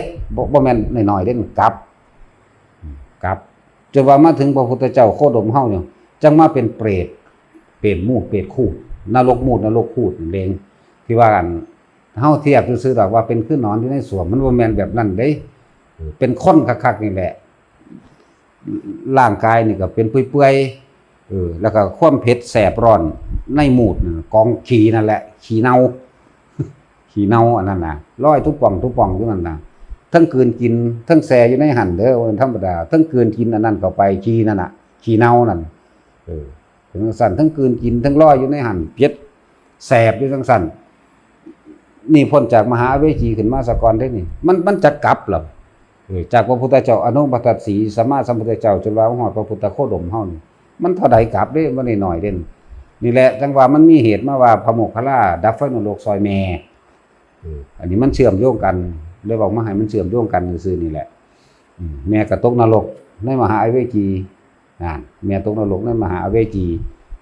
บ่แม่นน้อยๆเด้กลับจนว่ามาถึงพระพุทธเจ้าโคดมเฮาเนี่ยจังมาเป็นเปรตมูดเปรตคูดนรกมูดนรกคูดเองที่ว่ากันเฮาเทียบซื่อๆดอกว่าเป็นคือนอนอยู่ในสวมมันบ่แม่นแบบนั้นเด้เป็นคนคักๆนี่แหละร่างกายนี่ก็เป็นเปื่อยๆแล้วก็ความเผ็ดแสบร้อนในมูดกองขี้นั่นแหละขี้เน่าอันนั้นน่ะลอยทุกป่องอยู่นั่นน่ะทั้งกลืนกินทั้งแซ่อยู่ในหั่นเด้อธรรมดาทั้งกลืนกินอันนั้นเข้าไปขี้นั่นน่ะขี้เน่านั่นถึงสั่นทั้งกลืนกินทั้งลอยอยู่ในหั่นเผ็ดแสบอยู่จังสั่นนี่พ้นจากมหาเวจีขึ้นมาสะก่อนได้นี่มันจะกลับหรอจากพระพุทธเจ้าอนุปตัสสีสัมมาสัมพุทธเจ้าจนว่าฮอดพระพุทธโคดมเฮานี่มันเท่าใดกลับเด้บ่ได้น้อยเด่นนี่แหละจังว่ามันมีเหตุมาว่าพระโมคคัลลาดับไฟนรกซอยแม่อันนี้มันเชื่อมโยงกันเลยบอกมาให้มันเชื่อมโยงกันซื่อๆนี่แหละแม่ก็ตกนรกในมหาอเวจีนั่นแม่ตกนรกในมหาอเวจี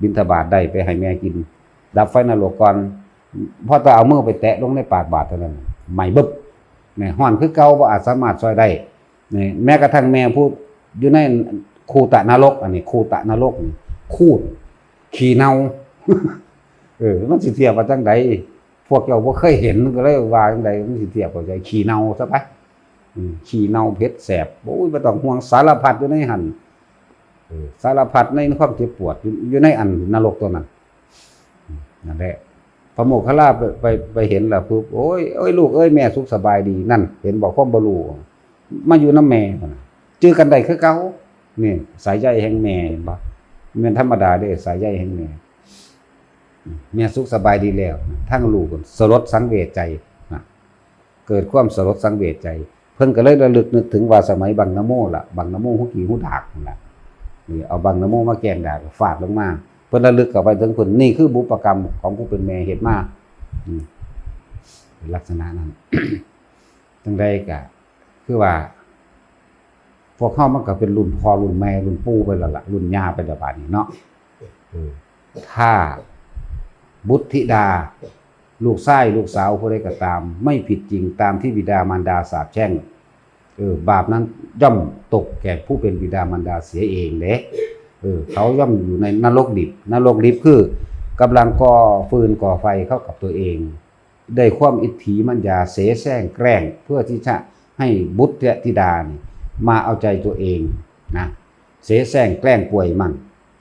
บิณฑบาตได้ไปให้แม่กินดับไฟนรกก่อนพอตาเอามือไปแตะลงในปากบาตรเท่านั้นไหม้บึ๊บนี่ฮ้อนคือเก่าบ่อาจสามารถช่วยได้นี่แม้กระทั่งแม่ผู้อยู่ในคูตะนรกอันนี้คูตะนรกนี่คูดขี้เน่ามันสิเทียบว่าจังไดพวกเจ้าบ่เคยเห็นก็เลยว่าจังไดมันสิเทียบกับใจขี้เน่าซะไปขี้เน่าเผ็ดแสบโอ้ยบ่ต้องห่วงสารพัดอยู่ในหั่นสารพัดในความเจ็บปวดอยู่ในอันนรกตัวนั้นนั่นแหละพระโมคคัลลาไปเห็นแล้วปุ๊บโอ้ยลูกเอ้ยแม่สุขสบายดีนั่นเห็นบอกความบ่รู้มาอยู่นำแม่พุ่นน่ะจื้อกันได้คือเก่านี่สายใยแห่งแม่เห็นบ่แม่นธรรมดาเด้สายใยแห่งแม่สุขสบายดีแล้วทั้งลูกสลดสังเวชใจนะเกิดความสลดสังเวชใจเพิ่นก็เลยระลึกนึกถึงว่าสมัยบังนะโมล่ะบังนะโมหูกี่หูดากนั่นล่ะนี่เอาบังนะโมมาแกล้งดากฟาดลงมาเพิ่นระลึกกลับไปถึงเพิ่นนี่คือบุพกรรมของผู้เป็นแม่เฮ็ดมาลักษณะนั้น จังได๋ก็คือว่าพวกเฮามันก็เป็นรุ่นพ่อรุ่นแม่รุ่นปู่ไปแล้วล่ะรุ่นย่าไปแล้วบัดนี้เนาะถ้าบุตรธิดา ลูกชายลูกสาวผู้ใดก็ตามไม่ผิดจริงตามที่บิดามารดาสาปแช่งบาปนั้นย่อมตกแก่ผู้เป็นบิดามารดาเสียเองเด้เขาย่อมอยู่ในนรกดิบนรกดิบคือกำลังก่อฟืนก่อไฟเข้ากับตัวเองได้ความอิทธิมัญญาเสแสร้งแกล้งเพื่อที่จะให้บุตรธิดานี่มาเอาใจตัวเองนะเสแสร้งแกล้งป่วยมั่ง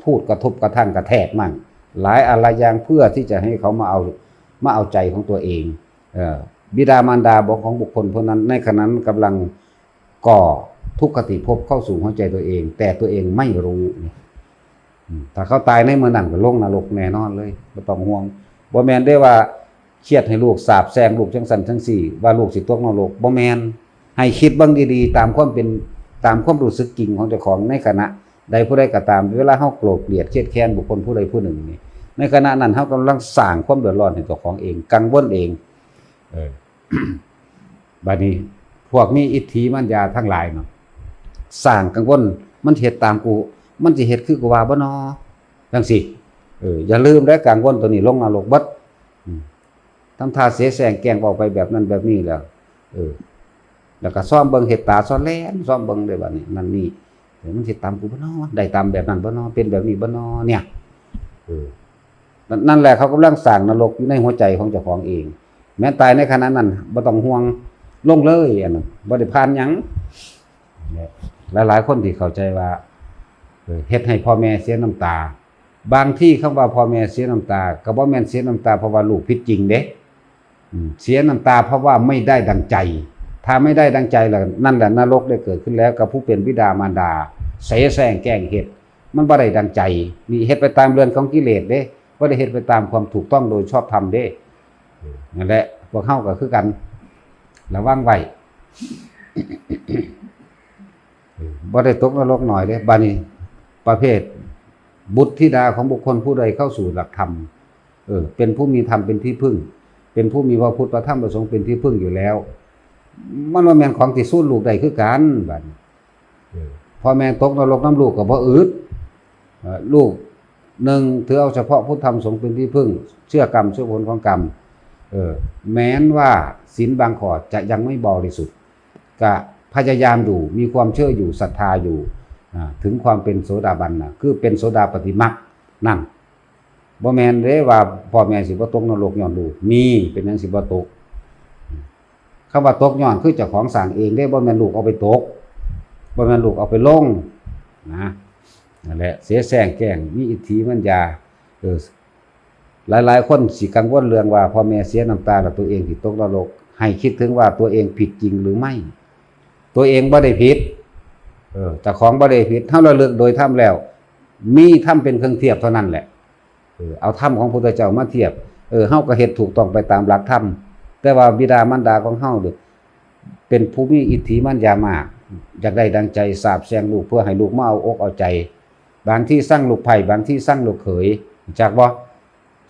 พูดกระทบกระทั่งกระแทกมั่งหลายอะไรอย่างเพื่อที่จะให้เขามาเอาใจของตัวเองบิดามารดาบอกของบุคคลพวกนั้นในขณะนั้นกำลังก่อทุกขติภพเข้าสู่หัวใจตัวเองแต่ตัวเองไม่รู้ถ้าเขาตายในเมื่อนั้นก็ลงนรกแน่นอนเลยไม่ต้องห่วงบ่แม่นได้ว่าเครียดให้ลูกสาปแซงลูกจังสันจังสี่ว่าลูกสิตกนรกบ่แม่นให้คิดบ้างดีๆตามความรู้สึกจริงของเจ้าของในขณะใดผู้ใดก็ตามเวลาเฮาโกรธเกลียดเครียดแค้นบุคคลผู้ใดผู้หนึ่งนี่ในขณะนั้นเฮากำลังสร้างความเดือดร้อนให้เจ้าของเองกังวลเองบัดนี้พวกมีอิทธิมัญญาทั้งหลายเนาะสร้างกังวลมันเฮ็ดตามกูมันสิเฮ็ดคือกูว่าบ่นอจังซี่อย่าลืมได้กังวลตัวนี้ลงนรกเบิดทำท่าเสแสร้งแกล้งออกไปแบบนั้นแบบนี้แล้วแล้วก็ซ่อมเบิ่งเฮ็ดตาซ่อนแล่นซ่อมเบิ่งได้บัดนี้นั่นนี่มันสิตามกูบ่นอได้ตามแบบนั้นบ่นอเป็นแบบนี้บ่นอเนี่ยนั่นแหละเขากำลังสร้างนรกอยู่ในหัวใจของเจ้าของเองแม้ตายในขณะนั้นบ่ต้องห่วงลงเลยอันนั้นบ่ได้ผ่านหยังหลายๆคนที่เข้าใจว่าเฮ็ดให้พ่อแม่เสียน้ำตาบางที่คำว่าพ่อแม่เสียน้ำตาก็บ่แม่นเสียน้ำตาเพราะว่าลูกผิดจริงเด้เสียน้ำตาเพราะว่าไม่ได้ดังใจถ้าไม่ได้ดังใจแล้วนั่นแหละนรกได้เกิดขึ้นแล้วกับผู้เป็นบิดามารดาเสแสร้งแกล้งเฮ็ดมันบ่ได้ดังใจนี่เฮ็ดไปตามเรือนของกิเลสเด้บ่ได้เฮ็ดไปตามความถูกต้องโดยชอบธรรมเด้นั่นแหละพวกเฮาก็คือกันระวังไว้บ่ได้ตกนรกหน่อยเด้บัดนี้ประเภทบุตรธิดาของบุคคลผู้ใดเข้าสู่หลักธรรมเป็นผู้มีธรรมเป็นที่พึ่งเป็นผู้มีพระพุทธพระธรรมพระสงฆ์เป็นที่พึ่งอยู่แล้วมันว่าแม่นของที่สู้ลูกได้คือกันบัดนี้พ่อแม่ตกนรกน้ำลูกก็บ่อึดลูกหนึ่งถือเอาเฉพาะพุทธธรรมสงฆ์เป็นที่พึ่งเชื่อกรรมเชื่อผลของกรรมแม้นว่าศีลบางข้อจะยังไม่บริสุทธิ์ก็พยายามอยู่มีความเชื่ออยู่ศรัทธาอยู่ถึงความเป็นโสดาบันน่ะคือเป็นโสดาปฏิมรรคนั่นบ่แม่นเด้ว่าพ่อแม่สิบ่ตกนรกย้อนลูกมีเป็นจังสิบ่ตกคำว่าตกย้อนคือเจ้าของสร้างเองเด้บ่แม่นลูกเอาไปตกบ่แม่นลูกเอาไปลงนะนั่นแหละเสียแสร้งแกล้งมีอิทธิมัญญาหลายๆคนสิกังวลเรื่องว่าพ่อแม่เสียน้ำตาแล้วตัวเองสิตกนรกให้คิดถึงว่าตัวเองผิดจริงหรือไม่ตัวเองบ่ได้ผิดเจ้าของบ่ได้ผิดเฮาระลึกโดยธรรมแล้วมีธรรมเป็นเครื่องเทียบเท่านั้นแหละเอาธรรมของพระพุทธเจ้ามาเทียบเฮาก็เฮ็ดถูกต้องไปตามหลักธรรมแต่ว่าบิดามารดาของเฮาเป็นผู้มีอิทธิมัญญามากอยากได้ดังใจสาปแช่งลูกเพื่อให้ลูกมาเอาอกเอาใจบางที่สร้างลูกไผ่บางที่สร้างลูกเขยจากบ่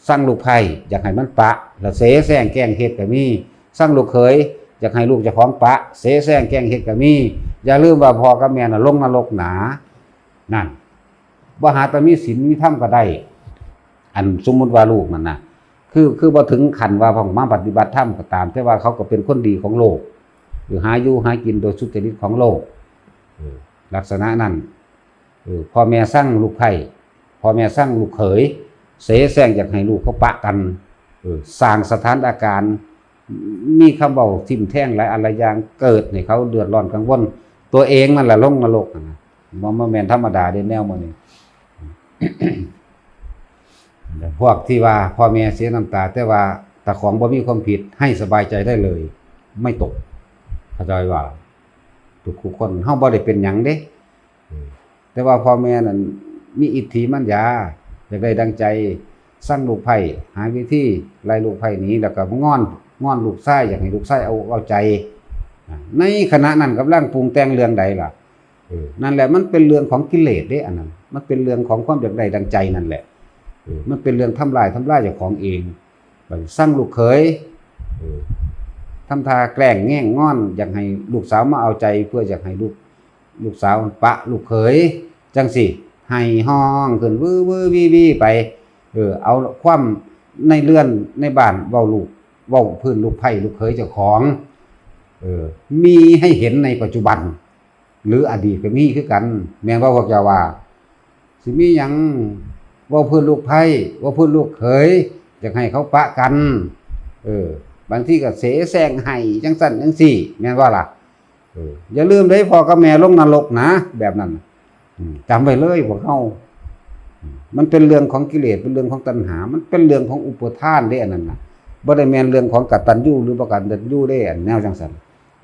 สร้างลูกไผ่อยากให้มันปะแล้วเสแสร้งแกล้งเฮ็ดก็มีสร้างลูกเขยอยากให้ลูกเจ้าของปะเสแสร้งแกล้งเฮ็ดก็มีอย่าลืมว่าพ่อกับแม่น่ะลงนรกหนานั่นบ่หาแต่มีศีลมีธรรมก็ได้อันสมมุติว่าลูกนั่นน่ะคือบ่ถึงขั้นว่าพ่อมาปฏิบัติธรรมก็ตามแต่ว่าเขาก็เป็นคนดีของโลกหรือหาอยู่หากินโดยสุจริตของโลกลักษณะนั้นพ่อแม่สร้างลูกไผ่พ่อแม่สร้างลูกเขยเสแสร้งอยากให้ลูกเขาปะกันสร้างสถานการณ์มีคำเว้าทิ่มแท่งหลายอะไรอย่างเกิดให้เขาเดือดร้อนกังวลตัวเองนั่นแหละลงนรกนะบ่แม่นธรรมดาเด้แนวมื้อนี้ พวกที่ว่าพ่อแม่เสียน้ำตาแต่ว่าแต่ของบ่มีความผิดให้สบายใจได้เลยไม่ตกเข้าใจว่าทุกคนเฮาบ่ได้เป็นหยังเด้แต่ว่าพ่อแม่นั่นมีอิทธิมัญญาอยากได้ดังใจสร้างลูกไผ่หาวิธีไล่ลูกไผ่หนีแล้วก็งอนลูกชายอยากให้ลูกชายเอาใจในขณะนั้นกำลังปรุงแต่งเรื่องใดล่ะนั่นแหละมันเป็นเรื่องของกิเลสเด้อันนั้นมันเป็นเรื่องของความอยากได้ดังใจนั่นแหละมันเป็นเรื่องทำลายเจ้าของเองสร้างลูกเขยทำท่าแกล้งแง่งงอนอยากให้ลูกสาวมาเอาใจเพื่ออยากให้ลูกสาวปะลูกเขยจังสิให้ห้องขึ้นวื้อวีไปเอาความ ในเรือนในบ้านเว้าลูกเว้าพื้นลูกไผ่ลูกเขยเจ้าของมีให้เห็นในปัจจุบันหรืออดีตก็มีคือกันแม่นว่าพวกเจ้าว่าสิมีหยังเว้าพื้นลูกไผ่เว้าพื้นลูกเขยอยากให้เขาปะกันบางทีก็เสแสร้งให้จังซั่นจังซี่แม่นว่าล่ะอย่าลืมเด้พ่อกับแม่ลงนรกนะแบบนั้นจำไว้เลยพวกเฮามันเป็นเรื่องของกิเลสเป็นเรื่องของตัณหามันเป็นเรื่องของอุปทานเด้อันนั้นน่ะบ่ได้แม่นเรื่องของกตัญญูหรือบ่กตัญญูเด้อันแนวจังซั่น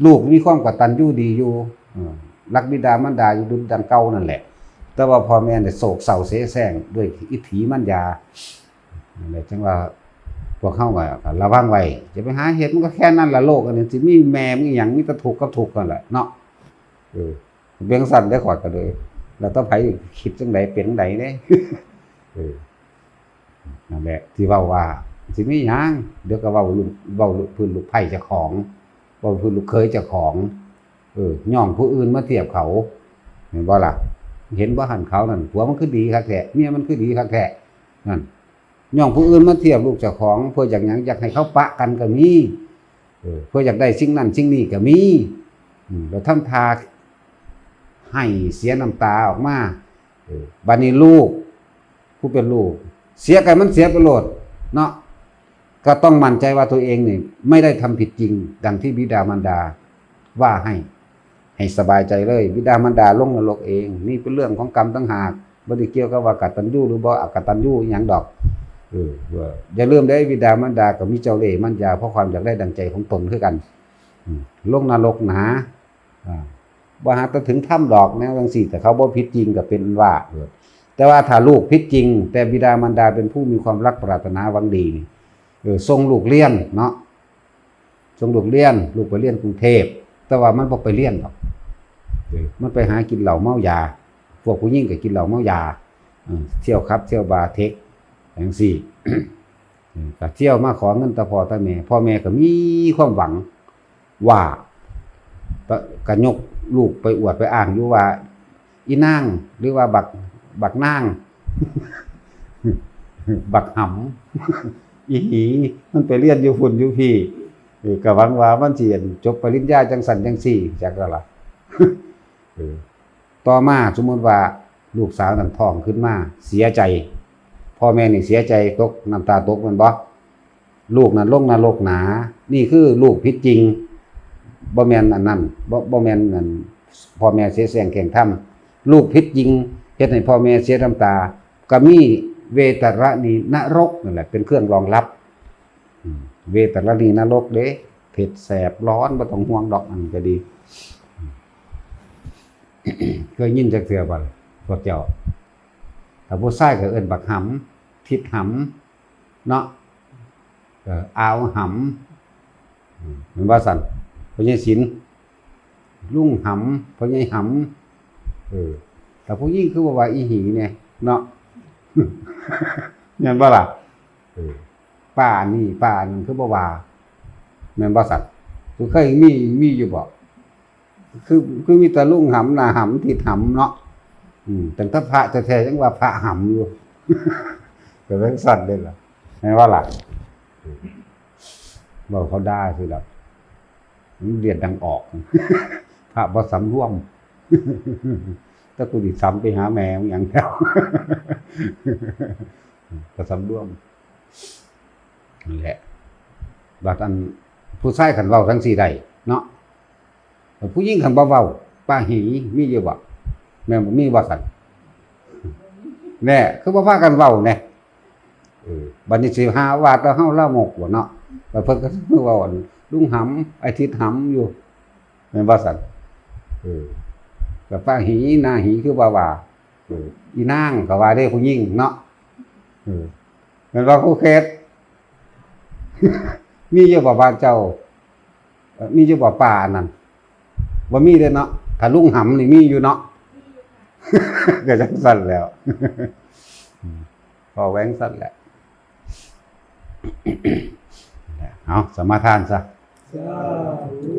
ลูกมีความกตัญญูดีอยู่รักบิดามารดาอยู่ดุจดังเก่านั่นแหละแต่ว่าพ่อแม่เนี่ยโศกเศร้าเสแสร้งด้วยอิทธิมัญญานั่นแหละจังว่าพวกเฮาก็ระวังไว้จะไปหาเฮ็ดมันก็แค่นั้นล่ะโลกอันนี้สิมีแม่มีหยังมีแต่ทุกข์กับทุกข์กันแหละเนาะเบียงสั่นได้ขอดกันเลยแล้วต้องไผคิดจังไดเป็นจังไดเด้นั่นแหละที่เว้าว่าสิมีหยังเดี๋ยวก็เว้าพื้นลูกไผ่เจ้าของเว้าพื้นลูกเคยเจ้าของย่องผู้อื่นมาเทียบเขาเห็นบ่ล่ะเห็นบ่หันเขานั่นผัวมันคือดีคักแท้เมียมันคือดีคักแท้นั่นย่องผู้อื่นมาเทียบลูกเจ้าของเพื่ออยากหยังอยากให้เขาปะกันก็มีเพื่ออยากได้สิ่งนั้นสิ่งนี้ก็มีแล้วทำทาให้เสียน้ำตาออกมาบัดนี้ลูกผู้เป็นลูกเสียกันมันเสียไปโลดเนาะก็ต้องมั่นใจว่าตัวเองนี่ไม่ได้ทำผิดจริงดังที่บิดามารดาว่าให้สบายใจเลยบิดามารดาลงนรกเองนี่เป็นเรื่องของกรรมต่างหากบ่ได้เกี่ยวกับว่ากตัญญูหรือบ่อกตัญญูอีหยังดอกอย่าลืมได้บิดามารดาก็มีเจ้าเล่ห์มันยาเพราะความอยากได้ดังใจของตนคือกันลงนรกหนาบ่หาถึงถ้ำดอกแนวจังซี่แต่เขาบ่ผิดจริงก็เป็นว่าแต่ว่าถ้าลูกผิดจริงแต่บิดามารดาเป็นผู้มีความรักปรารถนาหวังดีส่งลูกเรียนเนาะส่งลูกเรียนลูกไปเรียนกรุงเทพแต่ว่ามันบ่ไปเรียนหรอกมันไปหากินเหล้าเมายาพวกผู้หญิงก็กินเหล้าเมายาเที่ยวครับเที่ยวบาร์เทคจังซี่ก็เที่ยวมาขอเงินตาพ่อตาแม่พ่อแม่ก็มีความหวังว่าก็ยกลูกไปอวดไปอ้างอยู่ว่าอีนางหรือว่าบักนาง บักหำอีหีมันไปเรียนอยู่ฝุ่นอยู่พี่ก็หวังว่ามันสิจบปริญญาจังสันจังซี่จักก็ล่ะ ต่อมาสมมุติว่าลูกสาวนั่นท้องขึ้นมาเสียใจพ่อแม่นี่เสียใจตกน้ำตาตกแม่นบ่ลูกนั่นลงนรกหนานี่คือลูกผิดจริงบ่แม่นอันนั้นบ่แม่นนั่นพ่อแม่เสียแสงแข่งธรรมลูกผิดจริงเฮ็ดให้พ่อแม่เสียน้ำตาก็มีเวตรณีนรกนั่นแหละเป็นเครื่องรองรับเวตรณีนรกเด้เผ็ดแสบร้อนบ่ต้องห่วงดอกอันก็ดี เคยยินจักเทื่อบ่พวกเจ้าถ้าผู้ชายก็เอิ้นบักหำทิดหำเนาะอาวหำมันว่าสั่นพ่อใหญ่ศิลป์ลุงหำพ่อใหญ่หำแต่ผู้หญิงคือว่าอีหีเนี่ยเนาะ แม่นบ่ล่ะป้านี่คือบ่ว่าแม่นบ่สัตว์คือเคยมีอยู่บ่คือมีแต่ลุงหำหน้าหำทิดหำเนาะแต่ถ้าพระแท้ๆจังว่าพระหำอยู่ ก็เป็นสัตว์เด้ล่ะแม่นว่าล่ะบ่เขาด่าคือล่ะมันเรียนดังออก พระบ่สำรวม ถ้ากูดิซ้ำไปหาแม่อย่างเดียว ก็สำรวมนั่นแหละบัดอันผู้ชายขันเว้าทั้งสี่ใดเนาะผู้หญิงขันบ่เว้าป้าหีมีอยู่บ่แม่บ่มีบ่สั่นแน่คือบ่พากันเว้าแน่บัดนี้สิหาว่าแต่เฮาละหมกบ่เนาะแล้วเพิ่นก็เว้าลุงหำไอ้ทิดหำอยู่แม่นบ่สั่นก็ป้าหีหน้าหีคือว่าอีนางก็ว่าได้ผู้หญิงเนาะแม่นว่าครูเขต มีอยู่บ่บ้านเจ้ามีอยู่บ่ป่านั่นบ่มีเด้เนาะถ้าลุงหำนี่มีอยู่เนาะ ก็จังซั่นแล้ว พอแว้งซั่นแหละ เอาสมาทานซะ สาธุ